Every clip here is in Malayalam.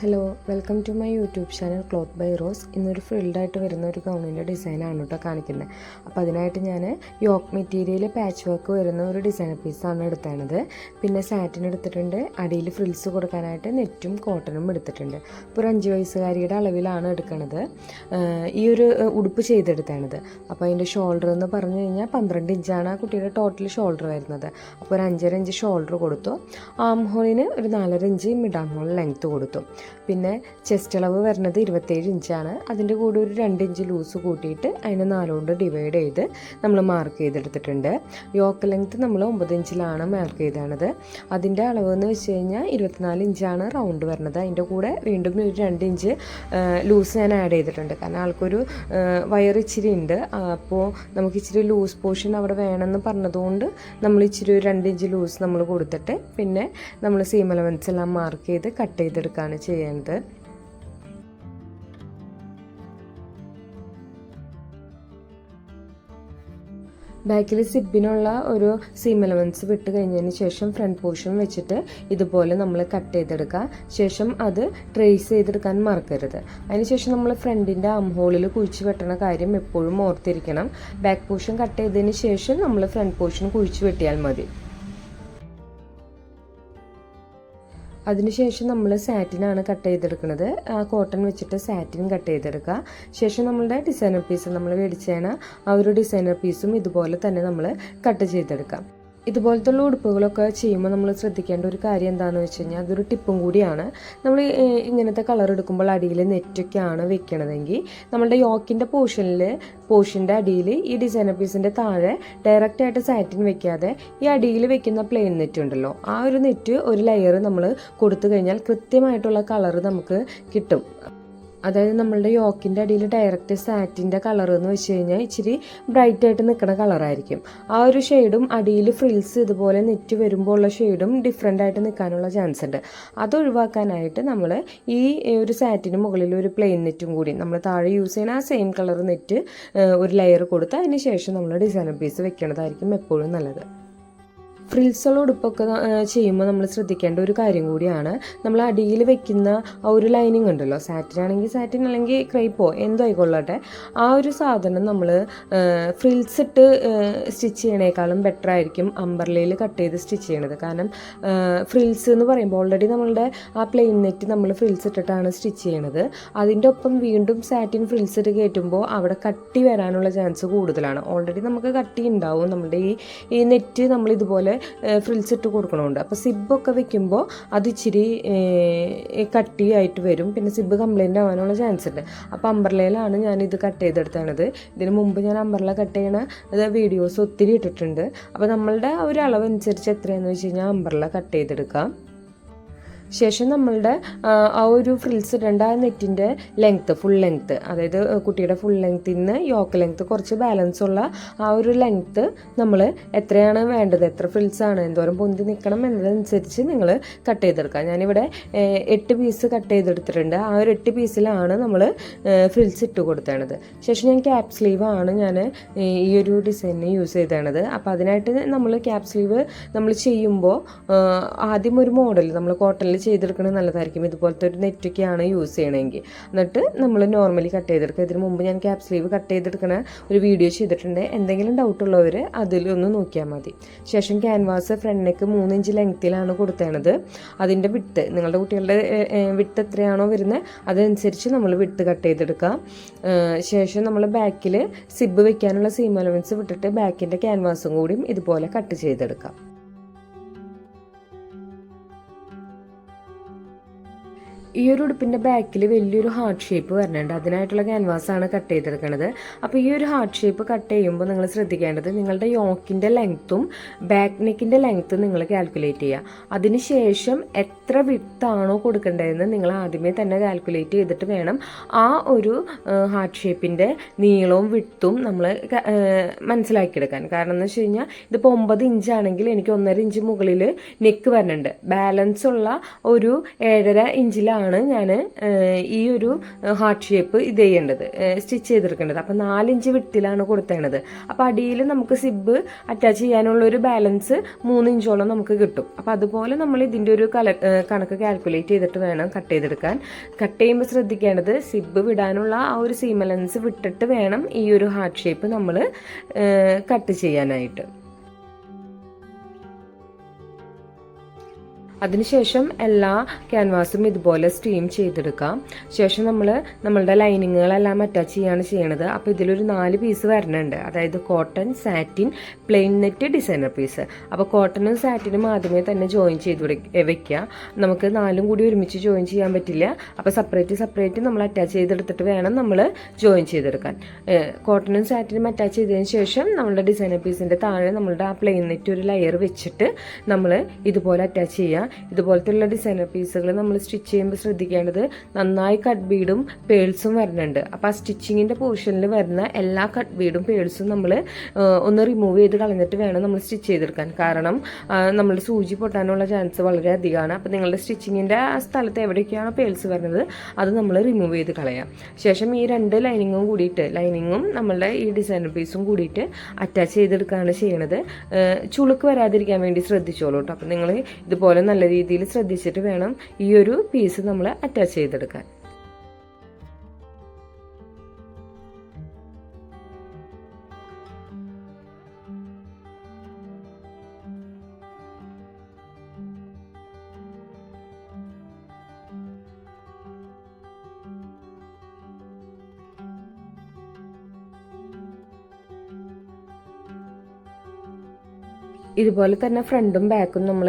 Hello, welcome to my YouTube channel cloth by Rose. ഇന്നൊരു ഫ്രിൽഡായിട്ട് വരുന്ന ഒരു ഗൗണിൻ്റെ ഡിസൈനാണ് കേട്ടോ കാണിക്കുന്നത്. അപ്പോൾ അതിനായിട്ട് ഞാൻ യോക്ക് മെറ്റീരിയൽ പാച്ച് വർക്ക് വരുന്ന ഒരു ഡിസൈനർ പീസാണ് എടുത്തത്. പിന്നെ സാറ്റിൻ എടുത്തിട്ടുണ്ട്. അടിയിൽ ഫ്രിൽസ് കൊടുക്കാനായിട്ട് നെറ്റും കോട്ടണും എടുത്തിട്ടുണ്ട്. അപ്പോൾ ഒരു 5 വയസ്സുകാരിയുടെ അളവിലാണ് എടുക്കുന്നത്. ഈ ഒരു ഉടുപ്പ് ചെയ്തെടുത്തത്. അപ്പോൾ അതിൻ്റെ ഷോൾഡർ എന്ന് പറഞ്ഞു കഴിഞ്ഞാൽ 12 ഇഞ്ചാണ് ആ കുട്ടിയുടെ ടോട്ടൽ ഷോൾഡർ വരുന്നത്. അപ്പോൾ ഒരു 5.5 ഇഞ്ച് ഷോൾഡർ കൊടുത്തു. ആം ഹോളിന് ഒരു 4.5 inch mid arm hole length കൊടുത്തു. പിന്നെ ചെസ്റ്റ് അളവ് വരുന്നത് 27 ഇഞ്ചാണ്. അതിൻ്റെ കൂടെ ഒരു 2 ഇഞ്ച് ലൂസ് കൂട്ടിയിട്ട് അതിനെ 4 കൊണ്ട് ഡിവൈഡ് ചെയ്ത് നമ്മൾ മാർക്ക് ചെയ്തെടുത്തിട്ടുണ്ട്. യോക്ക് ലെങ്ത്ത് നമ്മൾ 9 ഇഞ്ചിലാണ് മാർക്ക് ചെയ്തത്. അതിൻ്റെ അളവ് എന്ന് വെച്ച് കഴിഞ്ഞാൽ 24 ഇഞ്ചാണ് റൗണ്ട് വരുന്നത്. അതിൻ്റെ കൂടെ വീണ്ടും ഒരു 2 ഇഞ്ച് ലൂസ് ഞാൻ ആഡ് ചെയ്തിട്ടുണ്ട്. കാരണം ആൾക്കൊരു വയർ ഇച്ചിരി ഉണ്ട്. അപ്പോൾ നമുക്ക് ഇച്ചിരി ലൂസ് പോർഷൻ അവിടെ വേണമെന്ന് പറഞ്ഞതുകൊണ്ട് നമ്മൾ ഇച്ചിരി ഒരു 2 ഇഞ്ച് ലൂസ് നമ്മൾ കൊടുത്തിട്ട് പിന്നെ നമ്മൾ സീം അലവൻസ് എല്ലാം മാർക്ക് ചെയ്ത് കട്ട് ചെയ്തെടുക്കുകയാണ് ചെയ്യുന്നത്. ബാക്കിൽ സിബിനുള്ള ഒരു സീം എലമെൻറ്റ്സ് വിട്ട് കഴിഞ്ഞതിന് ശേഷം ഫ്രണ്ട് പോർഷൻ വെച്ചിട്ട് ഇതുപോലെ നമ്മൾ കട്ട് ചെയ്തെടുക്കുക. ശേഷം അത് ട്രേസ് ചെയ്തെടുക്കാൻ മറക്കരുത്. അതിനുശേഷം നമ്മൾ ഫ്രണ്ടിൻ്റെ ആം ഹോളിൽ കുഴിച്ച് വെട്ടണ കാര്യം എപ്പോഴും ഓർത്തിരിക്കണം. ബാക്ക് പോർഷൻ കട്ട് ചെയ്തതിന് ശേഷം നമ്മൾ ഫ്രണ്ട് പോർഷൻ കുഴിച്ച് വെട്ടിയാൽ മതി. അതിനുശേഷം നമ്മൾ സാറ്റിനാണ് കട്ട് ചെയ്തെടുക്കുന്നത്. കോട്ടൺ വെച്ചിട്ട് സാറ്റിൻ കട്ട് ചെയ്തെടുക്കുക. ശേഷം നമ്മളുടെ ഡിസൈനർ പീസ് നമ്മൾ മേടിച്ചാണ് ആ ഒരു ഡിസൈനർ പീസും ഇതുപോലെ തന്നെ നമ്മൾ കട്ട് ചെയ്തെടുക്കാം. ഇതുപോലത്തുള്ള ഉടുപ്പുകളൊക്കെ ചെയ്യുമ്പോൾ നമ്മൾ ശ്രദ്ധിക്കേണ്ട ഒരു കാര്യം എന്താണെന്ന് വെച്ച് കഴിഞ്ഞാൽ അതൊരു ടിപ്പും കൂടിയാണ്. നമ്മൾ ഇങ്ങനത്തെ കളർ എടുക്കുമ്പോൾ അടിയിൽ നെറ്റൊക്കെയാണ് വെക്കണതെങ്കിൽ നമ്മളുടെ യോക്കിൻ്റെ പോർഷൻ്റെ അടിയിൽ ഈ ഡിസൈനർ പീസിൻ്റെ താഴെ ഡയറക്റ്റായിട്ട് സാറ്റിൻ വെക്കാതെ ഈ അടിയിൽ വെക്കുന്ന പ്ലെയിൻ നെറ്റ് ഉണ്ടല്ലോ, ആ ഒരു നെറ്റ് ഒരു ലെയർ നമ്മൾ കൊടുത്തു കഴിഞ്ഞാൽ കൃത്യമായിട്ടുള്ള കളർ നമുക്ക് കിട്ടും. അതായത് നമ്മളുടെ യോക്കിൻ്റെ അടിയിൽ ഡയറക്റ്റ് സാറ്റിൻ്റെ കളർ എന്ന് വെച്ച് കഴിഞ്ഞാൽ ഇച്ചിരി ബ്രൈറ്റ് ആയിട്ട് നിൽക്കുന്ന കളറായിരിക്കും. ആ ഒരു ഷെയ്ഡും അടിയിൽ ഫ്രിൽസ് ഇതുപോലെ നെറ്റ് വരുമ്പോൾ ഉള്ള ഷെയ്ഡും ഡിഫറെൻ്റ് ആയിട്ട് നിൽക്കാനുള്ള ചാൻസ് ഉണ്ട്. അത് ഒഴിവാക്കാനായിട്ട് നമ്മൾ ഈ ഒരു സാറ്റിന് മുകളിൽ ഒരു പ്ലെയിൻ നെറ്റും കൂടി നമ്മൾ താഴെ യൂസ് ചെയ്യുന്ന ആ സെയിം കളർ നെറ്റ് ഒരു ലെയർ കൊടുത്ത് അതിന് ശേഷം നമ്മൾ ഡിസൈനർ പീസ് വെക്കണതായിരിക്കും എപ്പോഴും നല്ലത്. ഫ്രിൽസുള്ള ഉടുപ്പൊക്കെ ചെയ്യുമ്പോൾ നമ്മൾ ശ്രദ്ധിക്കേണ്ട ഒരു കാര്യം കൂടിയാണ്, നമ്മൾ അടിയിൽ വെക്കുന്ന ആ ഒരു ലൈനിങ് ഉണ്ടല്ലോ, സാറ്റിൻ ആണെങ്കിൽ സാറ്റിൻ അല്ലെങ്കിൽ ക്രൈപ്പോ എന്തോ ആയിക്കൊള്ളട്ടെ, ആ ഒരു സാധനം നമ്മൾ ഫ്രിൽസ് ഇട്ട് സ്റ്റിച്ച് ചെയ്യണേക്കാളും ബെറ്റർ ആയിരിക്കും അംബർലയിൽ കട്ട് ചെയ്ത് സ്റ്റിച്ച് ചെയ്യണത്. കാരണം ഫ്രിൽസ് എന്ന് പറയുമ്പോൾ ഓൾറെഡി നമ്മളുടെ ആ പ്ലെയിൻ നെറ്റ് നമ്മൾ ഫ്രിൽസ് ഇട്ടിട്ടാണ് സ്റ്റിച്ച് ചെയ്യണത്. അതിൻ്റെ ഒപ്പം വീണ്ടും സാറ്റിൻ ഫ്രിൽസ് ഇട്ട് കയറ്റുമ്പോൾ അവിടെ കട്ടി വരാനുള്ള ചാൻസ് കൂടുതലാണ്. ഓൾറെഡി നമുക്ക് കട്ടി ഉണ്ടാവും നമ്മുടെ ഈ നെറ്റ് നമ്മൾ ഇതുപോലെ ഫ്രിൽസ് ഇട്ട് കൊടുക്കണമുണ്ട്. അപ്പോൾ സിബൊക്കെ വെക്കുമ്പോൾ അത് ഇച്ചിരി കട്ടിയായിട്ട് വരും. പിന്നെ സിബ് കംപ്ലൈൻറ്റ് ആവാനുള്ള ചാൻസ് ഉണ്ട്. അപ്പോൾ അംബർലയിലാണ് ഞാനിത് കട്ട് ചെയ്തെടുത്തത്. ഇതിന് മുമ്പ് ഞാൻ അംബർല കട്ട് ചെയ്യണ വീഡിയോസ് ഒത്തിരി ഇട്ടിട്ടുണ്ട്. അപ്പോൾ നമ്മളുടെ ഒരു അളവനുസരിച്ച് എത്രയാണെന്ന് വെച്ച് കഴിഞ്ഞാൽ അംബർല കട്ട് ചെയ്തെടുക്കാം. ശേഷം നമ്മളുടെ ആ ഒരു ഫ്രിൽസ് ഇടേണ്ട ആ നെറ്റിൻ്റെ ലെങ്ത്ത്, ഫുൾ ലെങ്ത്ത്, അതായത് കുട്ടിയുടെ ഫുൾ ലെങ്ത്തിൽ നിന്ന് യോക്ക് ലെങ്ത്ത് കുറച്ച് ബാലൻസ് ഉള്ള ആ ഒരു ലെങ്ത്ത് നമ്മൾ എത്രയാണ് വേണ്ടത്, എത്ര ഫ്രിൽസാണ്, എന്തോരം പൊന്തി നിൽക്കണം എന്നതനുസരിച്ച് നിങ്ങൾ കട്ട് ചെയ്തെടുക്കുക. ഞാനിവിടെ 8 പീസ് കട്ട് ചെയ്തെടുത്തിട്ടുണ്ട്. ആ ഒരു 8 പീസിലാണ് നമ്മൾ ഫ്രിൽസ് ഇട്ട് കൊടുത്തത്. ശേഷം ഞാൻ ക്യാപ് സ്ലീവാണ് ഞാൻ ഈ ഒരു ഡിസൈനിന് യൂസ് ചെയ്തത്. അപ്പോൾ അതിനായിട്ട് നമ്മൾ ക്യാപ് സ്ലീവ് നമ്മൾ ചെയ്യുമ്പോൾ ആദ്യം ഒരു മോഡൽ നമ്മൾ കോട്ടണിൽ ചെയ്തെടുക്കുന്നത് നല്ലതായിരിക്കും. ഇതുപോലത്തെ ഒരു നെറ്റൊക്കെയാണ് യൂസ് ചെയ്യണമെങ്കിൽ. എന്നിട്ട് നമ്മൾ നോർമലി കട്ട് ചെയ്തെടുക്കുക. ഇതിന് മുമ്പ് ഞാൻ ക്യാപ് സ്ലീവ് കട്ട് ചെയ്തെടുക്കുന്ന ഒരു വീഡിയോ ചെയ്തിട്ടുണ്ട്. എന്തെങ്കിലും ഡൗട്ടുള്ളവർ അതിലൊന്ന് നോക്കിയാൽ മതി. ശേഷം ക്യാൻവാസ് ഫ്രണ്ട് നെക്ക് 3 ഇഞ്ച് ലെങ്ത്തിലാണ് കൊടുത്തത്. അതിൻ്റെ വിട്ട് നിങ്ങളുടെ കുട്ടികളുടെ വിട്ട് എത്രയാണോ വരുന്നത് അതനുസരിച്ച് നമ്മൾ വിട്ട് കട്ട് ചെയ്തെടുക്കുക. ശേഷം നമ്മൾ ബാക്കിൽ സിബ് വെക്കാനുള്ള സീം അലവൻസ് വിട്ടിട്ട് ബാക്കിൻ്റെ ക്യാൻവാസും കൂടിയും ഇതുപോലെ കട്ട് ചെയ്തെടുക്കാം. ഈ ഒരു ഉടുപ്പിൻ്റെ ബാക്കിൽ വലിയൊരു ഹാർട്ട് ഷേപ്പ് വരുന്നുണ്ട്. അതിനായിട്ടുള്ള ക്യാൻവാസാണ് കട്ട് ചെയ്തെടുക്കുന്നത്. അപ്പോൾ ഈ ഒരു ഹാർട്ട് ഷേപ്പ് കട്ട് ചെയ്യുമ്പോൾ നിങ്ങൾ ശ്രദ്ധിക്കേണ്ടത് നിങ്ങളുടെ യോക്കിൻ്റെ ലെങ്ത്തും ബാക്ക് നെക്കിൻ്റെ ലെങ്ത്തും നിങ്ങൾ കാൽക്കുലേറ്റ് ചെയ്യുക. അതിനുശേഷം എത്ര വിട്ടാണോ കൊടുക്കേണ്ടതെന്ന് നിങ്ങൾ ആദ്യമേ തന്നെ കാൽക്കുലേറ്റ് ചെയ്തിട്ട് വേണം ആ ഒരു ഹാർട്ട് ഷേപ്പിൻ്റെ നീളവും വിട്ടും നമ്മൾ മനസ്സിലാക്കിയെടുക്കാൻ. കാരണം എന്ന് വെച്ച് കഴിഞ്ഞാൽ ഇതിപ്പോൾ 9 ഇഞ്ചാണെങ്കിൽ എനിക്ക് 1.5 ഇഞ്ച് മുകളിൽ നെക്ക് വരുന്നുണ്ട്. ബാലൻസ് ഉള്ള ഒരു 7.5 ഇഞ്ചിലാണ് വിട്ടിട്ടാണ് ഞാൻ ഈ ഒരു ഹാർട്ട് ഷേപ്പ് ഇത് ചെയ്യേണ്ടത്, സ്റ്റിച്ച് ചെയ്തെടുക്കേണ്ടത്. അപ്പം 4 ഇഞ്ച് വിട്ടിലാണ് കൊടുത്തേണ്ടത്. അപ്പം അടിയിൽ നമുക്ക് സിബ് അറ്റാച്ച് ചെയ്യാനുള്ള ഒരു ബാലൻസ് 3 ഇഞ്ചോളം നമുക്ക് കിട്ടും. അപ്പം അതുപോലെ നമ്മൾ ഇതിൻ്റെ ഒരു കണക്ക് കാൽക്കുലേറ്റ് ചെയ്തിട്ട് വേണം കട്ട് ചെയ്തെടുക്കാൻ. കട്ട് ചെയ്യുമ്പോൾ ശ്രദ്ധിക്കേണ്ടത് സിബ് വിടാനുള്ള ആ ഒരു സീം അലവൻസ് വിട്ടിട്ട് വേണം ഈ ഒരു ഹാർട്ട് ഷേപ്പ് നമ്മൾ കട്ട് ചെയ്യാനായിട്ട്. അതിനുശേഷം എല്ലാ ക്യാൻവാസും ഇതുപോലെ സ്റ്റീം ചെയ്തെടുക്കാം. ശേഷം നമ്മളുടെ ലൈനിങ്ങുകളെല്ലാം അറ്റാച്ച് ചെയ്യാണ് ചെയ്യണത്. അപ്പോൾ ഇതിലൊരു 4 പീസ് വരണുണ്ട്, അതായത് cotton, satin, plain net, designer piece. അപ്പോൾ കോട്ടണും സാറ്റിനും ആദ്യമേ തന്നെ ജോയിൻ ചെയ്ത് വെക്കുക. നമുക്ക് 4ഉം കൂടി ഒരുമിച്ച് ജോയിൻ ചെയ്യാൻ പറ്റില്ല. അപ്പോൾ സെപ്പറേറ്റ് നമ്മൾ അറ്റാച്ച് ചെയ്തെടുത്തിട്ട് വേണം നമ്മൾ ജോയിൻ ചെയ്തെടുക്കാൻ. കോട്ടണും സാറ്റിനും അറ്റാച്ച് ചെയ്തതിന് ശേഷം നമ്മളുടെ ഡിസൈനർ പീസിൻ്റെ താഴെ നമ്മളുടെ ആ പ്ലെയിൻ നെറ്റ് ഒരു ലെയർ വെച്ചിട്ട് നമ്മൾ ഇതുപോലെ അറ്റാച്ച് ചെയ്യുക. ഇതുപോലത്തെയുള്ള ഡിസൈനർ പീസുകൾ നമ്മൾ സ്റ്റിച്ച് ചെയ്യുമ്പോൾ ശ്രദ്ധിക്കേണ്ടത് നന്നായി കട്ട് ബീഡും പേൾസും വരുന്നുണ്ട്. അപ്പോൾ ആ സ്റ്റിച്ചിങ്ങിൻ്റെ പോർഷനിൽ വരുന്ന എല്ലാ കട്ട് ബീഡും പേൾസും നമ്മൾ ഒന്ന് റിമൂവ് ചെയ്ത് കളഞ്ഞിട്ട് വേണം നമ്മൾ സ്റ്റിച്ച് ചെയ്തെടുക്കാൻ. കാരണം നമ്മുടെ സൂചി പൊട്ടാനുള്ള ചാൻസ് വളരെ അധികമാണ്. അപ്പോൾ നിങ്ങളുടെ സ്റ്റിച്ചിങ്ങിൻ്റെ ആ സ്ഥലത്ത് എവിടേക്കാണ് പേൾസ് വരുന്നത് അത് നമ്മൾ റിമൂവ് ചെയ്ത് കളയാം. ശേഷം ഈ 2 ലൈനിങ്ങും നമ്മളുടെ ഈ ഡിസൈനർ പീസും കൂടിയിട്ട് അറ്റാച്ച് ചെയ്തെടുക്കുകയാണ് ചെയ്യണത്. ചുളുക്ക് വരാതിരിക്കാൻ വേണ്ടി ശ്രദ്ധിച്ചോളൂ കേട്ടോ. അപ്പോൾ നിങ്ങൾ ഇതുപോലെ നല്ല രീതിയിൽ ശ്രദ്ധിച്ചിട്ട് വേണം ഈ ഒരു പീസ് നമ്മൾ അറ്റാച്ച് ചെയ്തെടുക്കാൻ. ഇതുപോലെ തന്നെ ഫ്രണ്ടും ബാക്കും നമ്മൾ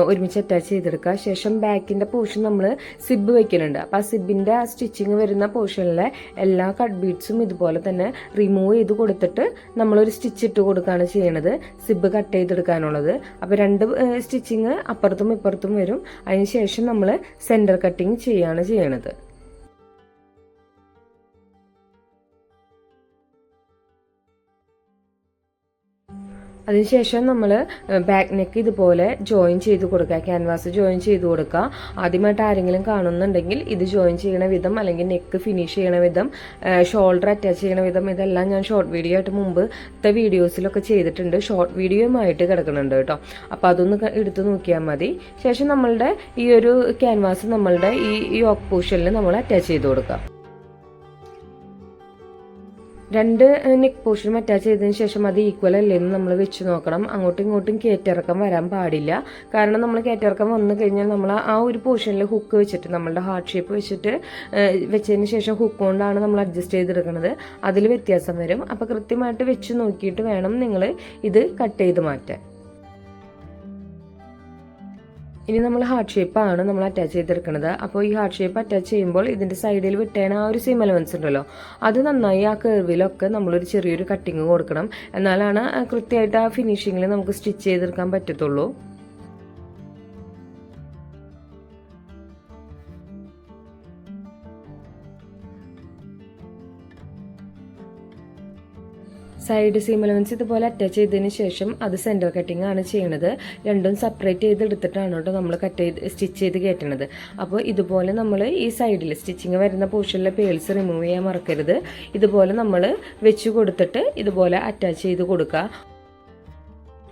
ഒരുമിച്ച് അറ്റാച്ച് ചെയ്തെടുക്കുക. ശേഷം ബാക്കിൻ്റെ പോർഷൻ നമ്മൾ സിബ് വെക്കുന്നുണ്ട്. അപ്പോൾ ആ സിബിൻ്റെ ആ സ്റ്റിച്ചിങ് വരുന്ന പോർഷനിലെ എല്ലാ കട്ട് ബീഡ്സും ഇതുപോലെ തന്നെ റിമൂവ് ചെയ്ത് കൊടുത്തിട്ട് നമ്മളൊരു സ്റ്റിച്ച് ഇട്ട് കൊടുക്കുകയാണ് ചെയ്യണത്, സിബ് കട്ട് ചെയ്തെടുക്കാനുള്ളത്. അപ്പോൾ 2 സ്റ്റിച്ചിങ് അപ്പുറത്തും ഇപ്പുറത്തും വരും. അതിന് ശേഷം നമ്മൾ സെൻറ്റർ കട്ടിങ് ചെയ്യുകയാണ് ചെയ്യണത്. അതിനുശേഷം നമ്മൾ ബാക്ക് നെക്ക് ഇതുപോലെ ജോയിൻ ചെയ്ത് കൊടുക്കുക, ക്യാൻവാസ് ജോയിൻ ചെയ്ത് കൊടുക്കുക. ആദ്യമായിട്ട് ആരെങ്കിലും കാണുന്നുണ്ടെങ്കിൽ ഇത് ജോയിൻ ചെയ്യണ വിധം അല്ലെങ്കിൽ നെക്ക് ഫിനിഷ് ചെയ്യണ വിധം, ഷോൾഡർ അറ്റാച്ച് ചെയ്യണ വിധം ഇതെല്ലാം ഞാൻ ഷോർട്ട് വീഡിയോ ആയിട്ട് മുമ്പത്തെ വീഡിയോസിലൊക്കെ ചെയ്തിട്ടുണ്ട്. ഷോർട്ട് വീഡിയോയുമായിട്ട് കിടക്കുന്നുണ്ട് കേട്ടോ. അപ്പോൾ അതൊന്ന് എടുത്ത് നോക്കിയാൽ മതി. ശേഷം നമ്മളുടെ ഈ ഒരു ക്യാൻവാസ് നമ്മളുടെ ഈ യോക്ക് പോർഷനിൽ നമ്മൾ അറ്റാച്ച് ചെയ്ത് കൊടുക്കുക. 2 നെക്ക് പോർഷനും അറ്റാച്ച് ചെയ്തതിന് ശേഷം അത് ഈക്വൽ അല്ലേന്ന് നമ്മൾ വെച്ച് നോക്കണം. അങ്ങോട്ടും ഇങ്ങോട്ടും കയറ്റിറക്കം വരാൻ പാടില്ല. കാരണം നമ്മൾ കയറ്റിറക്കം വന്നു കഴിഞ്ഞാൽ നമ്മൾ ആ ഒരു പോർഷനിൽ ഹുക്ക് വെച്ചിട്ട് നമ്മളുടെ ഹാർട്ട് ഷേപ്പ് വെച്ചിട്ട് വെച്ചതിന് ശേഷം ഹുക്ക് കൊണ്ടാണ് നമ്മൾ അഡ്ജസ്റ്റ് ചെയ്തെടുക്കുന്നത്. അതിൽ വ്യത്യാസം വരും. അപ്പോൾ കൃത്യമായിട്ട് വെച്ച് നോക്കിയിട്ട് വേണം നിങ്ങൾ ഇത് കട്ട് ചെയ്ത് മാറ്റാൻ. ഇനി നമ്മൾ ഹാർട്ട് ഷേപ്പാണ് നമ്മൾ അറ്റാച്ച് ചെയ്തെടുക്കുന്നത്. അപ്പോൾ ഈ ഹാർട്ട് ഷേപ്പ് അറ്റാച്ച് ചെയ്യുമ്പോൾ ഇതിൻ്റെ സൈഡിൽ വിട്ടേണ ആ ഒരു സീം അലവൻസ് ഉണ്ടല്ലോ, അത് നന്നായി ആ കർവിലൊക്കെ നമ്മളൊരു ചെറിയൊരു കട്ടിങ് കൊടുക്കണം. എന്നാലാണ് കൃത്യമായിട്ട് ആ ഫിനിഷിങ്ങിൽ നമുക്ക് സ്റ്റിച്ച് ചെയ്തെടുക്കാൻ പറ്റത്തുള്ളൂ. സൈഡ് സീം അലവൻസ് ഇതുപോലെ അറ്റാച്ച് ചെയ്തതിന് ശേഷം അത് സെൻറ്റർ കട്ടിങ് ആണ് ചെയ്യണത്. രണ്ടും സെപ്പറേറ്റ് ചെയ്തെടുത്തിട്ടാണ് കേട്ടോ നമ്മൾ സ്റ്റിച്ച് ചെയ്ത് കയറ്റണത്. അപ്പോൾ ഇതുപോലെ നമ്മൾ ഈ സൈഡിൽ സ്റ്റിച്ചിങ് വരുന്ന പോർഷനിലെ പേൾസ് റിമൂവ് ചെയ്യാൻ മറക്കരുത്. ഇതുപോലെ നമ്മൾ വെച്ച് കൊടുത്തിട്ട് ഇതുപോലെ അറ്റാച്ച് ചെയ്ത് കൊടുക്കുക.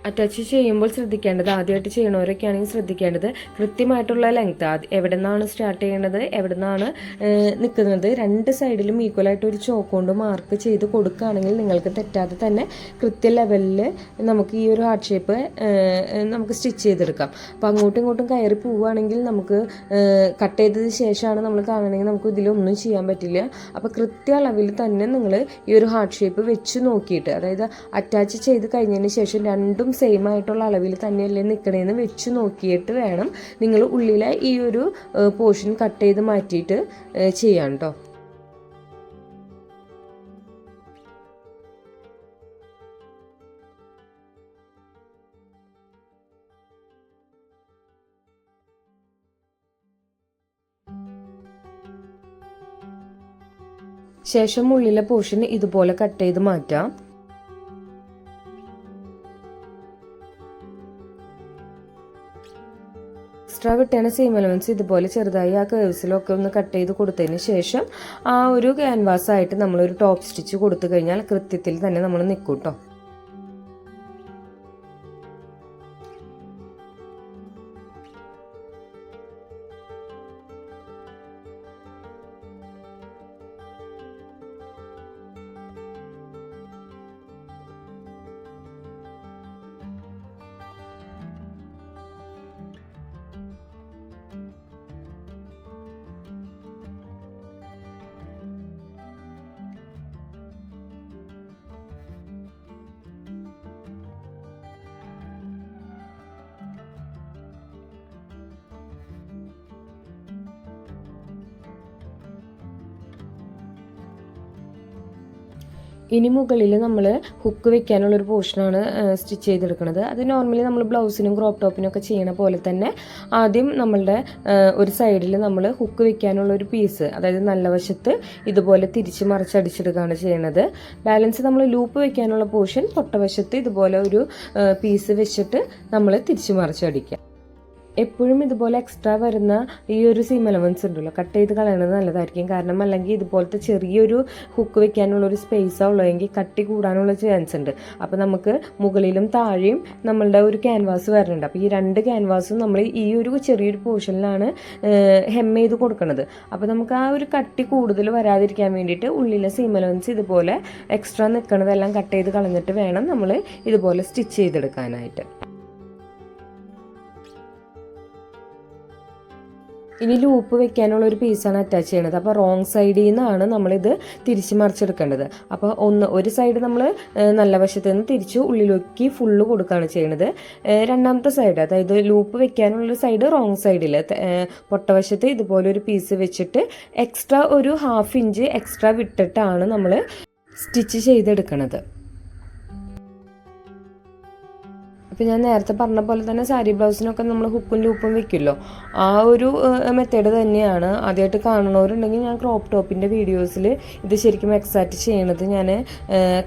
അറ്റാച്ച് ചെയ്യുമ്പോൾ ശ്രദ്ധിക്കേണ്ടത്, ആദ്യമായിട്ട് ചെയ്യണവരൊക്കെ ആണെങ്കിൽ ശ്രദ്ധിക്കേണ്ടത് കൃത്യമായിട്ടുള്ള ലെങ്ത്, എവിടെ നിന്നാണ് സ്റ്റാർട്ട് ചെയ്യേണ്ടത്, എവിടെ നിന്നാണ് നിൽക്കുന്നത്, 2 സൈഡിലും ഈക്വലായിട്ട് ഒരു ചോക്ക് കൊണ്ട് മാർക്ക് ചെയ്ത് കൊടുക്കുകയാണെങ്കിൽ നിങ്ങൾക്ക് തെറ്റാതെ തന്നെ കൃത്യ ലെവലിൽ നമുക്ക് ഈ ഒരു ഹാർട്ട് ഷേപ്പ് നമുക്ക് സ്റ്റിച്ച് ചെയ്തെടുക്കാം. അപ്പോൾ അങ്ങോട്ടും ഇങ്ങോട്ടും കയറി പോവുകയാണെങ്കിൽ നമുക്ക് കട്ട് ചെയ്തതിന് ശേഷമാണ് നമ്മൾ കാണണമെങ്കിൽ നമുക്ക് ഇതിലൊന്നും ചെയ്യാൻ പറ്റില്ല. അപ്പോൾ കൃത്യ അളവിൽ തന്നെ നിങ്ങൾ ഈ ഒരു ഹാർട്ട് ഷേപ്പ് വെച്ച് നോക്കിയിട്ട്, അതായത് അറ്റാച്ച് ചെയ്ത് കഴിഞ്ഞതിന് ശേഷം രണ്ടും സെയിം ആയിട്ടുള്ള അളവിൽ തന്നെയല്ലേ നിൽക്കണേന്ന് വെച്ച് നോക്കിയിട്ട് വേണം നിങ്ങൾ ഉള്ളിലെ ഈ ഒരു പോർഷൻ കട്ട് ചെയ്ത് മാറ്റിയിട്ട് ചെയ്യാൻ കേട്ടോ. ശേഷം ഉള്ളിലെ പോർഷൻ ഇതുപോലെ കട്ട് ചെയ്ത് മാറ്റാം. എക്സ്ട്രാ വിട്ടേണ സീം എലമെൻറ്റ്സ് ഇതുപോലെ ചെറുതായി ആ കേവ്സിലൊക്കെ ഒന്ന് കട്ട് ചെയ്ത് കൊടുത്തതിന് ശേഷം ആ ഒരു ക്യാൻവാസായിട്ട് നമ്മളൊരു ടോപ്പ് സ്റ്റിച്ച് കൊടുത്തു കഴിഞ്ഞാൽ കൃത്യത്തിൽ തന്നെ നമ്മൾ നിൽക്കും കേട്ടോ. ഇനി മുകളിൽ നമ്മൾ ഹുക്ക് വെക്കാനുള്ളൊരു പോർഷനാണ് സ്റ്റിച്ച് ചെയ്തെടുക്കുന്നത്. അത് നോർമലി നമ്മൾ ബ്ലൗസിനും ക്രോപ്പ് ടോപ്പിനും ഒക്കെ ചെയ്യണ പോലെ തന്നെ ആദ്യം നമ്മളുടെ ഒരു സൈഡിൽ നമ്മൾ ഹുക്ക് വെക്കാനുള്ളൊരു പീസ്, അതായത് നല്ല വശത്ത് ഇതുപോലെ തിരിച്ച് മറിച്ചടിച്ചെടുക്കുകയാണ് ചെയ്യുന്നത്. ബാലൻസ് നമ്മൾ ലൂപ്പ് വെക്കാനുള്ള പോർഷൻ പൊട്ടവശത്ത് ഇതുപോലെ ഒരു പീസ് വെച്ചിട്ട് നമ്മൾ തിരിച്ച് മറിച്ചടിക്കുക. എപ്പോഴും ഇതുപോലെ എക്സ്ട്രാ വരുന്ന ഈ ഒരു സീം എലമെൻറ്റ്സ് ഉണ്ടല്ലോ കട്ട് ചെയ്ത് കളയണത് നല്ലതായിരിക്കും. കാരണം അല്ലെങ്കിൽ ഇതുപോലത്തെ ചെറിയൊരു ഹുക്ക് വെക്കാനുള്ളൊരു സ്പേസാണ് ഉള്ളതെങ്കിൽ കട്ടി കൂടാനുള്ള ചാൻസ് ഉണ്ട്. അപ്പോൾ നമുക്ക് മുകളിലും താഴെയും നമ്മളുടെ ഒരു ക്യാൻവാസ് വരുന്നുണ്ട്. അപ്പോൾ ഈ രണ്ട് ക്യാൻവാസും നമ്മൾ ഈ ഒരു ചെറിയൊരു പോർഷനിലാണ് ഹെം ചെയ്ത് കൊടുക്കുന്നത്. അപ്പോൾ നമുക്ക് ആ ഒരു കട്ടി കൂടുതൽ വരാതിരിക്കാൻ വേണ്ടിയിട്ട് ഉള്ളിലെ സീം എലമെൻറ്റ്സ് ഇതുപോലെ എക്സ്ട്രാ നിൽക്കുന്നതെല്ലാം കട്ട് ചെയ്ത് കളഞ്ഞിട്ട് വേണം നമ്മൾ ഇതുപോലെ സ്റ്റിച്ച് ചെയ്തെടുക്കാനായിട്ട്. ഇനി ലൂപ്പ് വെക്കാനുള്ള ഒരു പീസാണ് അറ്റാച്ച് ചെയ്യണത്. അപ്പോൾ റോങ് സൈഡിൽ നിന്നാണ് നമ്മളിത് തിരിച്ച് മറിച്ചെടുക്കേണ്ടത്. അപ്പോൾ ഒരു സൈഡ് നമ്മൾ നല്ല വശത്ത് നിന്ന് തിരിച്ച് ഉള്ളിലേക്ക് ഫുള്ള് കൊടുക്കുകയാണ് ചെയ്യണത്. രണ്ടാമത്തെ സൈഡ്, അതായത് ലൂപ്പ് വെക്കാനുള്ള സൈഡ് റോങ് സൈഡിൽ പൊട്ടവശത്ത് ഇതുപോലെ ഒരു പീസ് വെച്ചിട്ട് എക്സ്ട്രാ ഒരു 1/2 ഇഞ്ച് എക്സ്ട്രാ വിട്ടിട്ടാണ് നമ്മൾ സ്റ്റിച്ച് ചെയ്തെടുക്കണത്. അപ്പോൾ ഞാൻ നേരത്തെ പറഞ്ഞ പോലെ തന്നെ സാരി ബ്ലൗസിനൊക്കെ നമ്മൾ ഹുക്കും ലൂപ്പും വെക്കുമല്ലോ, ആ ഒരു മെത്തേഡ് തന്നെയാണ്. ആദ്യമായിട്ട് കാണുന്നവരുണ്ടെങ്കിൽ ഞാൻ ക്രോപ്പ് ടോപ്പിൻ്റെ വീഡിയോസിൽ ഇത് ശരിക്കും എക്സാക്റ്റ് ചെയ്യണത് ഞാൻ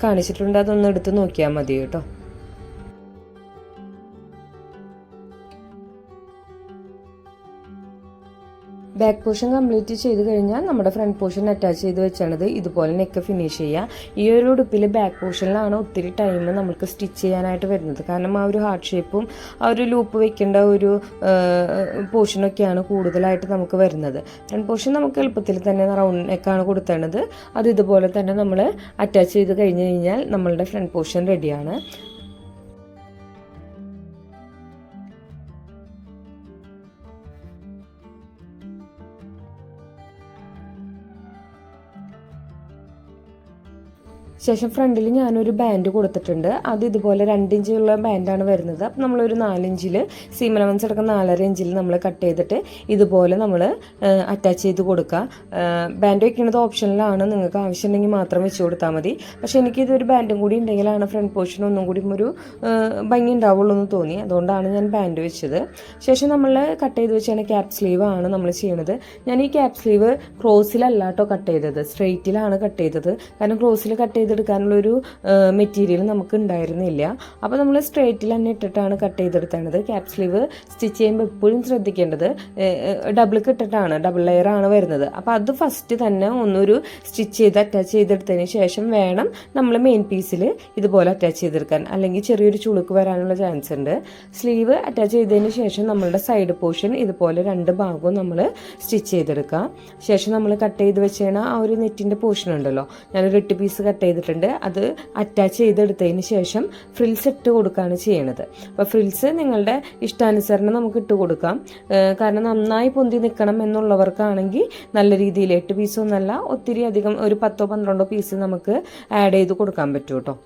കാണിച്ചിട്ടുണ്ട്. അതൊന്ന് എടുത്ത് നോക്കിയാൽ മതി കേട്ടോ. ബാക്ക് പോർഷൻ കംപ്ലീറ്റ് ചെയ്ത് കഴിഞ്ഞാൽ നമ്മുടെ ഫ്രണ്ട് പോർഷൻ അറ്റാച്ച് ചെയ്ത് വെച്ചാണത് ഇതുപോലെ നെക്ക് ഫിനിഷ് ചെയ്യുക. ഈ ഒരു ഉടുപ്പിൽ ബാക്ക് പോർഷനിലാണ് ഒത്തിരി ടൈം നമുക്ക് സ്റ്റിച്ച് ചെയ്യാനായിട്ട് വരുന്നത്. കാരണം ആ ഒരു ഹാർട്ട് ഷേപ്പും ആ ഒരു ലൂപ്പ് വെക്കേണ്ട ഒരു പോർഷനൊക്കെയാണ് കൂടുതലായിട്ട് നമുക്ക് വരുന്നത്. ഫ്രണ്ട് പോർഷൻ നമുക്ക് എളുപ്പത്തിൽ തന്നെ റൗണ്ട് നെക്കാണ് കൊടുത്തേണ്ടത്. അത് ഇതുപോലെ തന്നെ നമ്മൾ അറ്റാച്ച് ചെയ്ത് കഴിഞ്ഞ് കഴിഞ്ഞാൽ നമ്മളുടെ ഫ്രണ്ട് പോർഷൻ റെഡിയാണ്. ശേഷം ഫ്രണ്ടിൽ ഞാനൊരു ബാൻഡ് കൊടുത്തിട്ടുണ്ട്. അത് ഇതുപോലെ 2 ഇഞ്ചുള്ള ബാൻഡാണ് വരുന്നത്. അപ്പം നമ്മളൊരു 4 ഇഞ്ചിൽ സീം എലമെൻറ്റ്സ് അടക്കം 4.5 ഇഞ്ചിൽ നമ്മൾ കട്ട് ചെയ്തിട്ട് ഇതുപോലെ നമ്മൾ അറ്റാച്ച് ചെയ്ത് കൊടുക്കുക. ബാൻഡ് വയ്ക്കുന്നത് ഓപ്ഷനിലാണ്, നിങ്ങൾക്ക് ആവശ്യമുണ്ടെങ്കിൽ മാത്രം വെച്ച് കൊടുത്താൽ മതി. പക്ഷേ എനിക്കിതൊരു ബാൻഡും കൂടി ഉണ്ടെങ്കിലാണ് ഫ്രണ്ട് പോർഷൻ ഒന്നും കൂടി ഒരു ഭംഗി ഉണ്ടാവുള്ളൂ എന്ന് തോന്നി. അതുകൊണ്ടാണ് ഞാൻ ബാൻഡ് വെച്ചത്. ശേഷം നമ്മൾ കട്ട് ചെയ്ത് വെച്ചാണ് ക്യാപ് സ്ലീവ് ആണ് നമ്മൾ ചെയ്യണത്. ഞാൻ ഈ ക്യാപ് സ്ലീവ് ക്രോസിലല്ല കേട്ടോ കട്ട് ചെയ്തത്, സ്ട്രെയിറ്റിലാണ് കട്ട് ചെയ്തത്. കാരണം ക്രോസിൽ കട്ട് ചെയ്തെടുക്കാനുള്ളൊരു മെറ്റീരിയൽ നമുക്ക് ഉണ്ടായിരുന്നില്ല. അപ്പോൾ നമ്മൾ സ്ട്രെയിറ്റിൽ തന്നെ ഇട്ടിട്ടാണ് കട്ട് ചെയ്തെടുത്തേണ്ടത്. ക്യാപ് സ്ലീവ് സ്റ്റിച്ച് ചെയ്യുമ്പോൾ എപ്പോഴും ശ്രദ്ധിക്കേണ്ടത് ഡബിൾ ഇട്ടിട്ടാണ്, ഡബിൾ ലെയർ ആണ് വരുന്നത്. അപ്പോൾ അത് ഫസ്റ്റ് തന്നെ ഒന്നൊരു സ്റ്റിച്ച് ചെയ്ത് അറ്റാച്ച് ചെയ്തെടുത്തതിന് ശേഷം വേണം നമ്മൾ മെയിൻ പീസിൽ ഇതുപോലെ അറ്റാച്ച് ചെയ്തെടുക്കാൻ, അല്ലെങ്കിൽ ചെറിയൊരു ചുളുക്ക് വരാനുള്ള ചാൻസ് ഉണ്ട്. സ്ലീവ് അറ്റാച്ച് ചെയ്തതിന് ശേഷം നമ്മളുടെ സൈഡ് പോർഷൻ ഇതുപോലെ 2 ഭാഗവും നമ്മൾ സ്റ്റിച്ച് ചെയ്തെടുക്കുക. ശേഷം നമ്മൾ കട്ട് ചെയ്ത് വെച്ചേണ ആ ഒരു നെറ്റിൻ്റെ പോർഷൻ ഉണ്ടല്ലോ, ഞാനൊരു 8 പീസ് കട്ട് ചെയ്തിട്ടുണ്ട്. അത് അറ്റാച്ച് ചെയ്തെടുത്തതിന് ശേഷം ഫ്രിൽസ് ഇട്ട് കൊടുക്കുകയാണ് ചെയ്യണത്. അപ്പോൾ ഫ്രിൽസ് നിങ്ങളുടെ ഇഷ്ടാനുസരണം നമുക്ക് ഇട്ട് കൊടുക്കാം. കാരണം നന്നായി പൊന്തി നിൽക്കണം എന്നുള്ളവർക്കാണെങ്കിൽ നല്ല രീതിയിൽ 8 പീസൊന്നല്ല, ഒത്തിരി അധികം ഒരു 10-12 പീസ് നമുക്ക് ആഡ് ചെയ്ത് കൊടുക്കാൻ പറ്റും കേട്ടോ.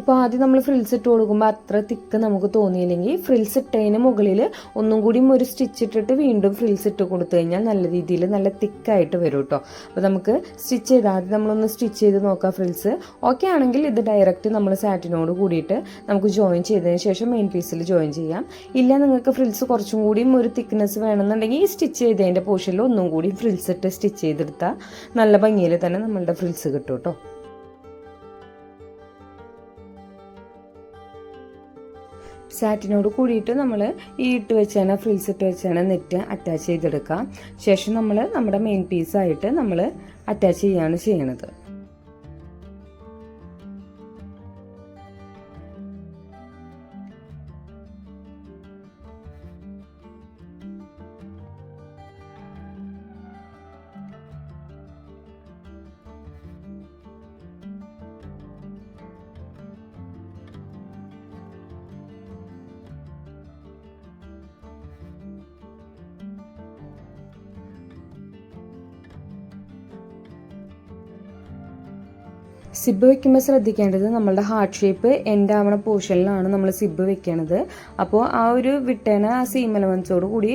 ഇപ്പോൾ ആദ്യം നമ്മൾ ഫ്രിൽസ് ഇട്ട് കൊടുക്കുമ്പോൾ അത്ര തിക്ക് നമുക്ക് തോന്നിയില്ലെങ്കിൽ ഫ്രിൽസ് ഇട്ടതിന് മുകളിൽ ഒന്നും കൂടി ഒരു സ്റ്റിച്ച് ഇട്ടിട്ട് വീണ്ടും ഫ്രിൽസ് ഇട്ട് കൊടുത്തു കഴിഞ്ഞാൽ നല്ല രീതിയിൽ നല്ല തിക്കായിട്ട് വരും കേട്ടോ. അപ്പോൾ നമുക്ക് സ്റ്റിച്ച് ചെയ്ത് ആദ്യം നമ്മളൊന്ന് സ്റ്റിച്ച് ചെയ്ത് നോക്കാം. ഫ്രിൽസ് ഓക്കെ ആണെങ്കിൽ ഇത് ഡയറക്റ്റ് നമ്മൾ സാറ്റിനോട് കൂടിയിട്ട് നമുക്ക് ജോയിൻ ചെയ്തതിന് ശേഷം മെയിൻ പീസിൽ ജോയിൻ ചെയ്യാം. ഇല്ല നിങ്ങൾക്ക് ഫ്രിൽസ് കുറച്ചും കൂടിയും ഒരു തിക്നെസ് വേണമെന്നുണ്ടെങ്കിൽ ഈ സ്റ്റിച്ച് ചെയ്തതിൻ്റെ പോർഷനിൽ ഒന്നും കൂടി ഫ്രിൽസ് ഇട്ട് സ്റ്റിച്ച് ചെയ്തെടുത്താൽ നല്ല ഭംഗിയിൽ തന്നെ നമ്മളുടെ ഫ്രിൽസ് കിട്ടും കേട്ടോ. സാറ്റിനോട് കൂടിയിട്ട് നമ്മൾ ഈ ഇട്ട് വെച്ചാണ് ഫ്രിൽസ് ഇട്ട് വെച്ചാണ് നെറ്റ് അറ്റാച്ച് ചെയ്തെടുക്കാം. ശേഷം നമ്മൾ നമ്മുടെ മെയിൻ പീസായിട്ട് നമ്മൾ അറ്റാച്ച് ചെയ്യുകയാണ് ചെയ്യണത്. സിബ് വെക്കുമ്പോൾ ശ്രദ്ധിക്കേണ്ടത് നമ്മളുടെ ഹാർട്ട് ഷേപ്പ് എൻഡ് ആവണ പോർഷനിലാണ് നമ്മൾ സിബ് വെക്കണത്. അപ്പോൾ ആ ഒരു വിട്ടേണ ആ സീം എലമെൻസോട് കൂടി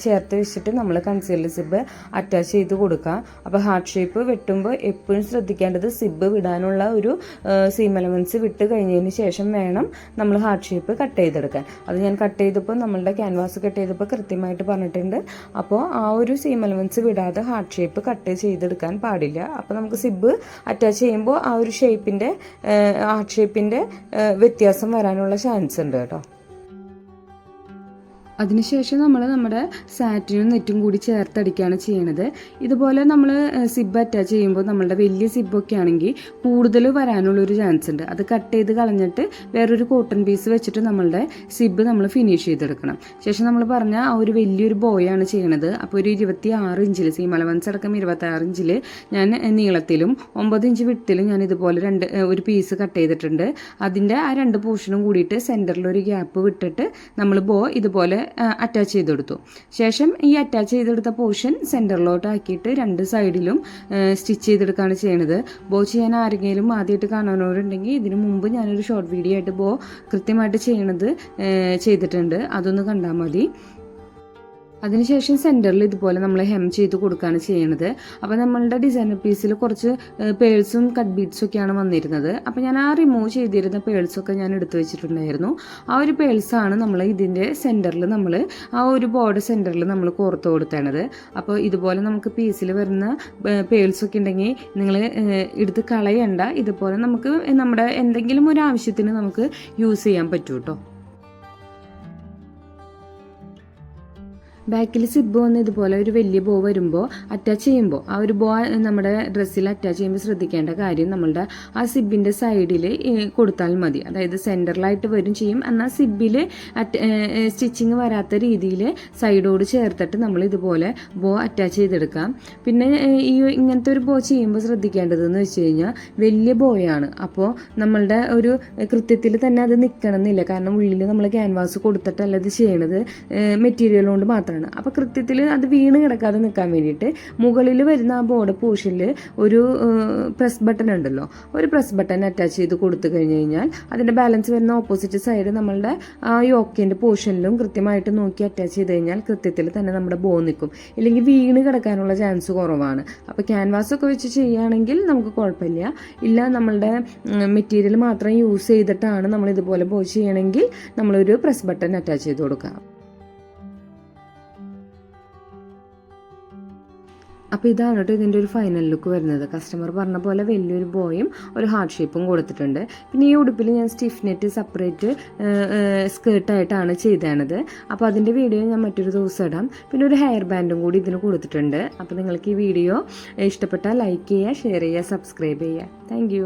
ചേർത്ത് വെച്ചിട്ട് നമ്മൾ കൺസീലർ സിബ് അറ്റാച്ച് ചെയ്ത് കൊടുക്കുക. അപ്പോൾ ഹാർട്ട് ഷേപ്പ് വെട്ടുമ്പോൾ എപ്പോഴും ശ്രദ്ധിക്കേണ്ടത് സിബ് വിടാനുള്ള ഒരു സീം എലമെൻസ് വിട്ട് കഴിഞ്ഞതിന് ശേഷം വേണം നമ്മൾ ഹാർട്ട് ഷേപ്പ് കട്ട് ചെയ്തെടുക്കാൻ. അത് ഞാൻ കട്ട് ചെയ്തപ്പോൾ നമ്മളുടെ ക്യാൻവാസ് കട്ട് ചെയ്തപ്പോൾ കൃത്യമായിട്ട് പറഞ്ഞിട്ടുണ്ട്. അപ്പോൾ ആ ഒരു സീം എലമെൻസ് വിടാതെ ഹാർട്ട് ഷേപ്പ് കട്ട് ചെയ്തെടുക്കാൻ പാടില്ല. അപ്പോൾ നമുക്ക് സിബ് അറ്റാച്ച് ചെയ്യുമ്പോൾ ആ ഒരു ഷേപ്പിൻ്റെ ഹാർട്ട് ഷേപ്പിൻ്റെ വ്യത്യാസം വരാനുള്ള ചാൻസ് ഉണ്ട് കേട്ടോ. അതിനുശേഷം നമ്മൾ നമ്മുടെ സാറ്റിനും നെറ്റും കൂടി ചേർത്തടിക്കുകയാണ് ചെയ്യണത്. ഇതുപോലെ നമ്മൾ സിബ് അറ്റാച്ച് ചെയ്യുമ്പോൾ നമ്മളുടെ വലിയ സിബൊക്കെ ആണെങ്കിൽ കൂടുതൽ വരാനുള്ളൊരു ചാൻസ് ഉണ്ട്. അത് കട്ട് ചെയ്ത് കളഞ്ഞിട്ട് വേറൊരു കോട്ടൺ പീസ് വെച്ചിട്ട് നമ്മളുടെ സിബ് നമ്മൾ ഫിനിഷ് ചെയ്തെടുക്കണം. ശേഷം നമ്മൾ പറഞ്ഞ ആ ഒരു വലിയൊരു ബോയാണ് ചെയ്യണത്. അപ്പോൾ ഒരു 26 ഇഞ്ചിൽ സീം അലവൻസ് അടക്കം 26 ഇഞ്ചിൽ ഞാൻ നീളത്തിലും 9 ഇഞ്ച് വിട്ടിലും ഞാൻ ഇതുപോലെ ഒരു പീസ് കട്ട് ചെയ്തിട്ടുണ്ട്. അതിൻ്റെ ആ 2 പോർഷനും കൂടിയിട്ട് സെൻറ്ററിലൊരു ഗ്യാപ്പ് വിട്ടിട്ട് നമ്മൾ ബോ ഇതുപോലെ അറ്റാച്ച് ചെയ്തെടുത്തു. ശേഷം ഈ അറ്റാച്ച് ചെയ്തെടുത്ത പോർഷൻ സെൻറ്ററിലോട്ട് ആക്കിയിട്ട് 2 സൈഡിലും സ്റ്റിച്ച് ചെയ്തെടുക്കുകയാണ് ചെയ്യണത്. ബോ ചെയ്യാൻ ആരെങ്കിലും ആദ്യമായിട്ട് കാണാനവരുണ്ടെങ്കിൽ ഇതിനു മുമ്പ് ഞാനൊരു ഷോർട്ട് വീഡിയോ ആയിട്ട് ബോ കൃത്യമായിട്ട് ചെയ്തിട്ടുണ്ട്. അതൊന്ന് കണ്ടാൽ മതി. അതിനുശേഷം സെൻറ്ററിൽ ഇതുപോലെ നമ്മൾ ഹെം ചെയ്ത് കൊടുക്കുകയാണ് ചെയ്യണത്. അപ്പോൾ നമ്മളുടെ ഡിസൈനർ പീസിൽ കുറച്ച് പേഴ്സും കട്ട് ബീഡ്സും ഒക്കെയാണ് വന്നിരുന്നത്. അപ്പോൾ ഞാൻ ആ റിമൂവ് ചെയ്തിരുന്ന പേഴ്സൊക്കെ ഞാൻ എടുത്തു വെച്ചിട്ടുണ്ടായിരുന്നു. ആ ഒരു പേഴ്സാണ് നമ്മൾ ഇതിൻ്റെ സെൻറ്ററിൽ നമ്മൾ ആ ഒരു ബോർഡർ സെൻറ്ററിൽ നമ്മൾ കോർത്ത് കൊടുത്തേണത്. അപ്പോൾ ഇതുപോലെ നമുക്ക് പീസിൽ വരുന്ന പേഴ്സൊക്കെ ഉണ്ടെങ്കിൽ നിങ്ങൾ എടുത്ത് കളയണ്ട. ഇതുപോലെ നമുക്ക് നമ്മുടെ എന്തെങ്കിലും ഒരു ആവശ്യത്തിന് നമുക്ക് യൂസ് ചെയ്യാൻ പറ്റും കേട്ടോ. ബാക്കിൽ സിബ് വന്ന് ഇതുപോലെ ഒരു വലിയ ബോ വരുമ്പോൾ അറ്റാച്ച് ചെയ്യുമ്പോൾ ആ ഒരു ബോ നമ്മുടെ ഡ്രസ്സിൽ അറ്റാച്ച് ചെയ്യുമ്പോൾ ശ്രദ്ധിക്കേണ്ട കാര്യം നമ്മളുടെ ആ സിബിൻ്റെ സൈഡിൽ കൊടുത്താൽ മതി. അതായത് സെൻറ്ററിലായിട്ട് വരും ചെയ്യും. എന്നാൽ സിബിൽ സ്റ്റിച്ചിങ് വരാത്ത രീതിയിൽ സൈഡോട് ചേർത്തിട്ട് നമ്മൾ ഇതുപോലെ ബോ അറ്റാച്ച് ചെയ്തെടുക്കാം. പിന്നെ ഈ ഇങ്ങനത്തെ ഒരു ബോ ചെയ്യുമ്പോൾ ശ്രദ്ധിക്കേണ്ടതെന്ന് വെച്ച് കഴിഞ്ഞാൽ വലിയ ബോയാണ്. അപ്പോൾ നമ്മളുടെ ഒരു കൃത്യത്തിൽ തന്നെ അത് നിൽക്കണം എന്നില്ല. കാരണം ഉള്ളിൽ നമ്മൾ ക്യാൻവാസ് കൊടുത്തിട്ടല്ല ഇത് ചെയ്യണത്, മെറ്റീരിയൽ കൊണ്ട് മാത്രം. അപ്പോൾ കൃത്യത്തിൽ അത് വീണ് കിടക്കാതെ നിൽക്കാൻ വേണ്ടിയിട്ട് മുകളിൽ വരുന്ന ആ ബോർഡർ പോർഷനിൽ ഒരു പ്രസ് ബട്ടൺ ഉണ്ടല്ലോ, ഒരു പ്രസ് ബട്ടൺ അറ്റാച്ച് ചെയ്ത് കൊടുത്തു കഴിഞ്ഞ് കഴിഞ്ഞാൽ അതിൻ്റെ ബാലൻസ് വരുന്ന ഓപ്പോസിറ്റ് സൈഡ് നമ്മളുടെ ആ യോക്കിൻ്റെ പോർഷനിലും കൃത്യമായിട്ട് നോക്കി അറ്റാച്ച് ചെയ്ത് കഴിഞ്ഞാൽ കൃത്യത്തിൽ തന്നെ നമ്മുടെ ബോ നിൽക്കും. ഇല്ലെങ്കിൽ വീണ് കിടക്കാനുള്ള ചാൻസ് കുറവാണ്. അപ്പോൾ ക്യാൻവാസ് ഒക്കെ വെച്ച് ചെയ്യുകയാണെങ്കിൽ നമുക്ക് കുഴപ്പമില്ല. ഇല്ല നമ്മളുടെ മെറ്റീരിയൽ മാത്രം യൂസ് ചെയ്തിട്ടാണ് നമ്മൾ ഇതുപോലെ ബോ ചെയ്യണമെങ്കിൽ നമ്മളൊരു പ്രസ് ബട്ടൺ അറ്റാച്ച് ചെയ്ത് കൊടുക്കാം. അപ്പോൾ ഇതാണ് കേട്ടോ ഇതിൻ്റെ ഒരു ഫൈനൽ ലുക്ക് വരുന്നത്. കസ്റ്റമർ പറഞ്ഞ പോലെ വലിയൊരു ബോയും ഒരു ഹാർട്ട് ഷേപ്പും കൊടുത്തിട്ടുണ്ട്. പിന്നെ ഈ ഉടുപ്പിൽ ഞാൻ സ്റ്റിഫ് നെറ്റ് സെപ്പറേറ്റ് സ്കേർട്ടായിട്ടാണ് ചെയ്തത്. അപ്പോൾ അതിൻ്റെ വീഡിയോ ഞാൻ മറ്റൊരു ദിവസം ഇടാം. പിന്നെ ഒരു ഹെയർ ബാൻഡും കൂടി ഇതിന് കൊടുത്തിട്ടുണ്ട്. അപ്പോൾ നിങ്ങൾക്ക് ഈ വീഡിയോ ഇഷ്ടപ്പെട്ടാൽ ലൈക്ക് ചെയ്യുക, ഷെയർ ചെയ്യുക, സബ്സ്ക്രൈബ് ചെയ്യുക. താങ്ക്